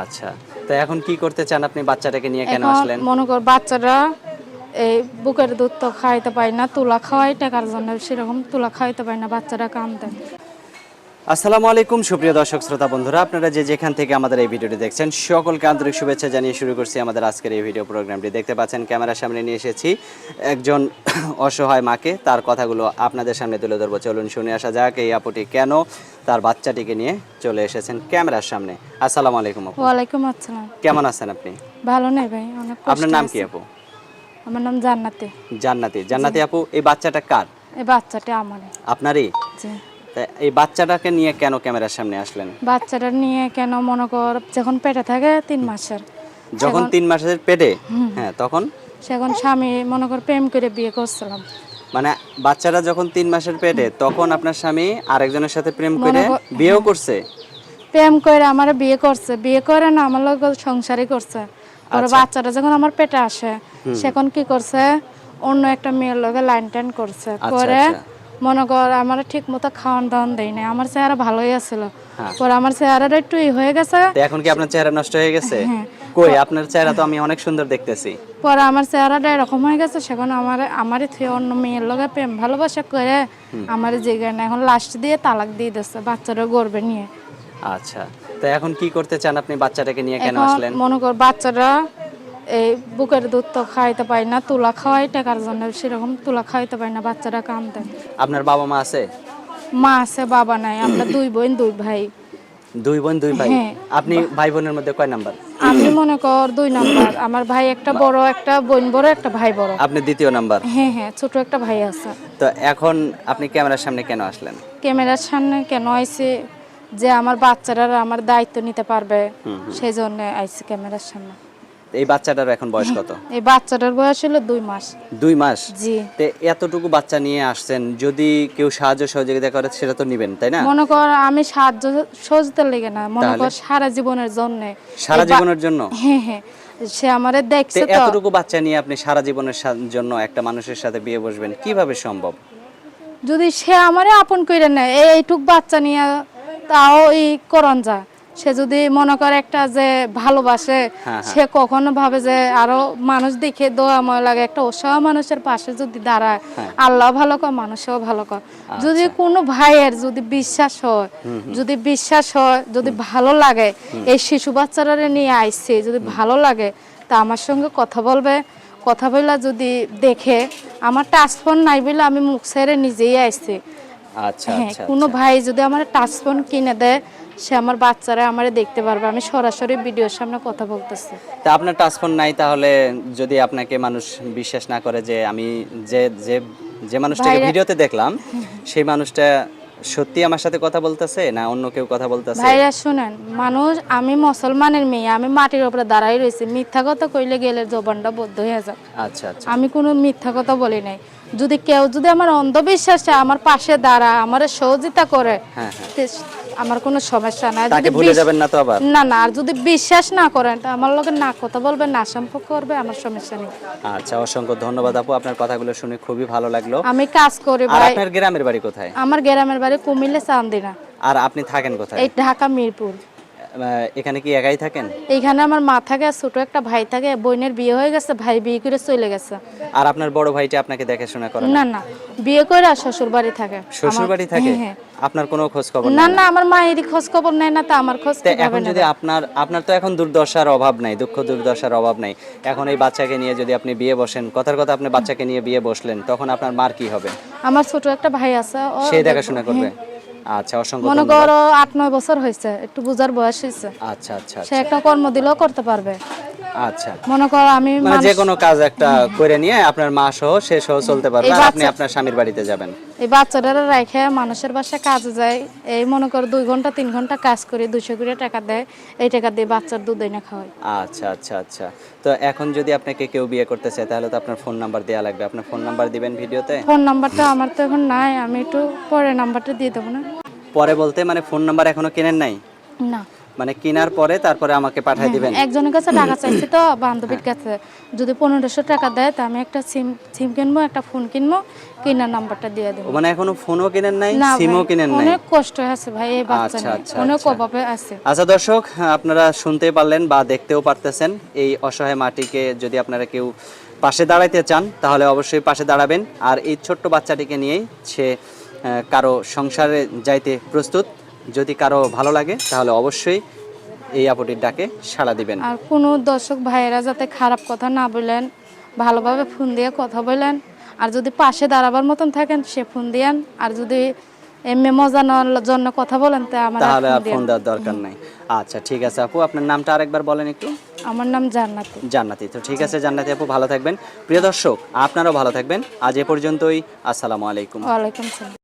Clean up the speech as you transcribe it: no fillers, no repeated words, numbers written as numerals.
আচ্ছা, তো এখন কি করতে চান আপনি? বাচ্চাটাকে নিয়ে কেন এখন আসলেন? মনে কর বাচ্চারা এই বুকের দুধ তো খাইতে পায় না, তুলা খাওয়াই টাকার জন্য, সেরকম তুলা খাইতে পায় না, বাচ্চারা কান্দে। আসসালামু আলাইকুম সুপ্রিয় দর্শক শ্রোতা বন্ধুরা, আপনারা যে যেখান থেকে আমাদের এই ভিডিওটি দেখছেন সকলকে আন্তরিক শুভেচ্ছা জানিয়ে শুরু করছি আমাদের আজকের এই ভিডিও প্রোগ্রামটি। দেখতে পাচ্ছেন ক্যামেরার সামনে নিয়ে এসেছি একজন অসহায় মাকে, তার কথাগুলো আপনাদের সামনে তুলে ধরবো। চলুন শুনে আসা যাক এই আপুটি কেন তার বাচ্চাটিকে নিয়ে চলে এসেছেন ক্যামেরার সামনে। আসসালামু আলাইকুম আপু। ওয়ালাইকুম আসসালাম। কেমন আছেন আপনি? ভালো নেই ভাই, অনেক আপনার কষ্ট নাম কি আছে। আপু? আমার নাম জান্নাতি। জান্নাতি। জান্নাতি আপু, এই বাচ্চাটা কার? এই বাচ্চাটা আমারই। আপনারই? জি। তা এই বাচ্চাটাকে নিয়ে কেন ক্যামেরার সামনে আসলেন? বাচ্চাটা নিয়ে কেন মনে কর, যখন পেটে থাকে 3 মাসের, যখন 3 মাসের পেটে, হ্যাঁ তখন সেখন স্বামী মনে কর প্রেম করে বিয়ে করছিলাম। মানে বাচ্চারা যখন 3 মাসের পেটে, তখন আপনার স্বামী আরেকজনের সাথে প্রেম করে মনে কর বিয়েও করছে? প্রেম করে আমার বিয়ে করছে, বিয়ে করে না আমার লোক সংসারই করছে। পরে আচ্ছা। বাচ্চাটা যখন আমার পেটে আসে, সেখন কি করছে, অন্য একটা মেয়ের লগে লাইন টাইন করছে। আচ্ছা করে আচ্ছা। মনে কর আমার ঠিক মতো খাওয়ান দাওয়ান দেয় না, আমার চেহারা ভালোই আছিল। হ্যাঁ। পরে আমার চেহারাটা একটু হয়ে গেছে। তো এখন কি আপনার চেহারা নষ্ট হয়ে গেছে? হ্যাঁ। কই, আপনার চেহারা তো আমি অনেক সুন্দর দেখতেছি। পরে আমার চেহারাটা এরকম হয়ে গেছে, সেখন আমারই থেকে অন্য মেয়ের লগে প্রেম ভালোবাসা করে আমার জিগায় না, এখন লাস্ট দিয়ে তালাক দিয়ে দিচ্ছে বাচ্চারা গর্বে নিয়ে। আচ্ছা, তো এখন কি করতে চান আপনি? বাচ্চাটাকে নিয়ে কেন এখন আসলেন? মনে কর বাচ্চারা এই বুকের দুধ তো খাইতে পায় না, তুলা খাওয়াই টাকার জন্য, সেরকম তুলা খাইতে পায় না, বাচ্চারা কান্দে। আপনার বাবা মা আছে? মা আছে, বাবা নাই, আমরা 2 বোন 2 ভাই। 2 বোন 2 ভাই। হ্যাঁ। আপনি ভাই বোনের মধ্যে কয় নাম্বার? আমি মনে কর 2 নাম্বার, আমার ভাই একটা বড়, একটা বোন বড়, একটা ভাই বড়। আপনি দ্বিতীয় নাম্বার। হ্যাঁ হ্যাঁ, ছোট একটা ভাই আছে। তো এখন আপনি ক্যামেরার সামনে কেন আসলেন? ক্যামেরার সামনে কেন আইছে, যে আমার বাচ্চারা আমার দায়িত্ব নিতে পারবে, সেই জন্য আইছে ক্যামেরার সামনে। এই বাচ্চাটার এখন বয়স কত? এই বাচ্চাটার বয়স হলো 2 মাস। 2 মাস? জি। তে এতটুকু বাচ্চা নিয়ে আসছেন, যদি কেউ সাহায্য সহযোগিতা করে সেটা তো নিবেন, তাই না? মনে কর আমি সাহায্য সহজতার লেগে না, মনে তাহলে? কর সারা জীবনের জন্য। সারা জীবনের জন্য? হ্যাঁ হ্যাঁ, সে আমারে তে দেখছে তো। এতটুকু বাচ্চা নিয়ে আপনি সারা জীবনের জন্য একটা মানুষের সাথে বিয়ে বসবেন, কিভাবে সম্ভব? যদি সে আমারে আপন করে নেয়, এইটুক বাচ্চা নিয়ে, তাও এই করন যা। সে যদি মনে করে একটা যে ভালোবাসে, হ্যাঁ, সে কখনো ভাবে যে আরো মানুষ দেখে দোয়াময় লাগে, একটা অসহায় মানুষের পাশে যদি দাঁড়ায়, হ্যাঁ। আল্লাহ ভালো কর, মানুষও ভালো কর। যদি কোনো ভাইয়ের যদি বিশ্বাস হয়, যদি ভালো লাগে, এই শিশু বাচ্চারা নিয়ে আইছে, যদি ভালো লাগে, তা আমার সঙ্গে কথা বলবে। কথা বললা যদি দেখে, আমার টাচফোন নাই বলে আমি মুখ ছেড়ে নিজেই আসছি। আচ্ছা হ্যাঁ, আচ্ছা কোনো আচ্ছা। ভাই যদি আমার টাচফোন কিনে দেয়, সে আমার বাচ্চারা আমারে দেখতে পারবে, আমি সরাসরি ভিডিওর সামনে কথা বলতেছি। তা আপনার টাচফোন নাই, তাহলে যদি আপনাকে মানুষ বিশ্বাস না করে যে আমি যে যে যে মানুষটাকে ভাইরা ভিডিওতে দেখলাম সেই মানুষটা সত্যি আমার সাথে কথা বলতেছে না অন্য কেউ কথা বলতেছে? ভাইরা শুনেন, মানুষ, আমি মুসলমানের মেয়ে, আমি মাটির উপরে দাঁড়াই রয়েছি, মিথ্যা কথা কইলে গেলে জবানটা বদ্ধ হয়ে যাক। আচ্ছা আচ্ছা। আমি কোনো মিথ্যা কথা বলি নাই। যদি কেউ যদি আমার অন্ধবিশ্বাসে আমার পাশে দাঁড়া, আমার সহযোগিতা করে, হ্যাঁ হ্যাঁ। তে আমার কোনো সমস্যা নাই। তাকে ভুলে যাবেন না তো আবার? না না, আর যদি বিশ্বাস না করেন, তা আমার লগে না কথা বলবে, না সম্পর্ক করবে, আমার সমস্যা নেই। আচ্ছা, অসংখ্য ধন্যবাদ আপু, আপনার কথাগুলো শুনে খুবই ভালো লাগলো। আমি কাজ করি আর ভাই। আপনার গ্রামের বাড়ি কোথায়? আমার গ্রামের বাড়ি কুমিল্লা চান্দিনা। আর আপনি থাকেন কোথায়? এই ঢাকা মিরপুর। এখানে কি একাই থাকেন? এইখানে আমার মা থাকে, ছোট একটা ভাই থাকে, বোনের বিয়ে হয়ে গেছে, ভাই বিয়ে করে চলে গেছে। আর আপনার বড় ভাইটা আপনাকে দেখাশোনা করে না? না না, বিয়ে করে শ্বশুর বাড়ি থাকে। শ্বশুর বাড়ি থাকে? হ্যাঁ। আপনার কোনো খোঁজ খবর না নেই? না, আমার মায়েরই খোঁজ খবর নেয় না, তা আমার খোঁজ তা কিভাবে এখন যদি নেবে? আপনার তো এখন দুর্দশার অভাব নাই, দুঃখ দুর্দশার অভাব নাই। এখন এই বাচ্চাকে নিয়ে যদি আপনি বিয়ে বসেন, কথার কথা আপনি বাচ্চাকে নিয়ে বিয়ে বসলেন, তখন আপনার মার কি হবে? আমার ছোট একটা ভাই আছে, ও সে দেখাশোনা করবে? আচ্ছা, অসংখ্য মনে ধন্যবাদ। করো 8-9 বছর হয়েছে, একটু বুঝার বয়স হয়েছে। আচ্ছা আচ্ছা সে আচ্ছা। একটা কর্ম দিলেও করতে পারবে। আচ্ছা, মনে করো আমি মানে যে কোনো কাজ একটা করে নিয়ে আপনার মা সহ সে সহ চলতে পারবে, এই আর আপনি বাচ্চা আপনার স্বামীর বাড়িতে যাবেন। এই বাচ্চাটারা রেখে মানুষের বাসায় কাজে যায়, এই মনে করো 2 ঘন্টা 3 ঘন্টা কাজ করি, 200 করে টাকা দেয়, এই টাকা দিয়ে বাচ্চার দুধ এনে খাওয়াই। আচ্ছা আচ্ছা আচ্ছা। তো এখন যদি আপনাকে কেউ বিয়ে করতে চায়, তাহলে তো আপনার ফোন নাম্বার দেওয়া লাগবে। আপনার ফোন নাম্বার দিবেন ভিডিওতে? ফোন নাম্বারটা আমার তো এখন নাই, আমি একটু পরে নাম্বারটা দিয়ে দেবো না? পরে বলতে মানে ফোন নাম্বার এখনো কেনেন নাই? না। মানে কেনার পরে তারপরে আমাকে পাঠিয়ে দিবেন? একজনের কাছে টাকা চাইছি তো বান্ধবীর কাছে, যদি 1500 টাকা দেয় তা আমি একটা সিম কিনবো, একটা ফোন কিনবো, কেনার নাম্বারটা দিয়ে দেবো। মানে এখনো ফোনও কিনেন নাই, না সিমও ভাই, কিনেন নাই? অনেক কষ্ট আছে ভাই এই বাচ্চা আচ্ছা, নিয়ে, আচ্ছা, অনেক আচ্ছা। অভাবে আছে। আচ্ছা দর্শক, আপনারা শুনতে পারলেন বা দেখতেও পারতেছেন, এই অসহায় মাটিকে যদি আপনারা কেউ পাশে দাঁড়াইতে চান তাহলে অবশ্যই পাশে দাঁড়াবেন। আর এই ছোট্ট বাচ্চাটিকে নিয়েই সে কারো সংসারে যাইতে প্রস্তুত। যদি কারো ভালো লাগে তাহলে অবশ্যই এই আপুটির ডাকে সাড়া দিবেন। আর কোনো দর্শক ভাইয়েরা যাতে খারাপ কথা না বলেন, ভালোভাবে ফোন দিয়ে কথা বলেন। আর যদি পাশে দাঁড়াবার মতন থাকেন সে ফোন দিয়েন, আর যদি এমনি মজা নেওয়ার জন্য কথা বলেন তা আমার তাহলে আর দিয়েন। ফোন দেওয়ার দরকার নাই। আচ্ছা ঠিক আছে আপু, আপনার নামটা আরেকবার বলেন একটু। আমার নাম জান্নাতি। জান্নাতি। তো ঠিক আছে জান্নাতি আপু, ভালো থাকবেন। প্রিয় দর্শক, আপনারাও ভালো থাকবেন। আজ এ পর্যন্তই। আসসালামু আলাইকুম। ওয়ালাইকুম সালাম।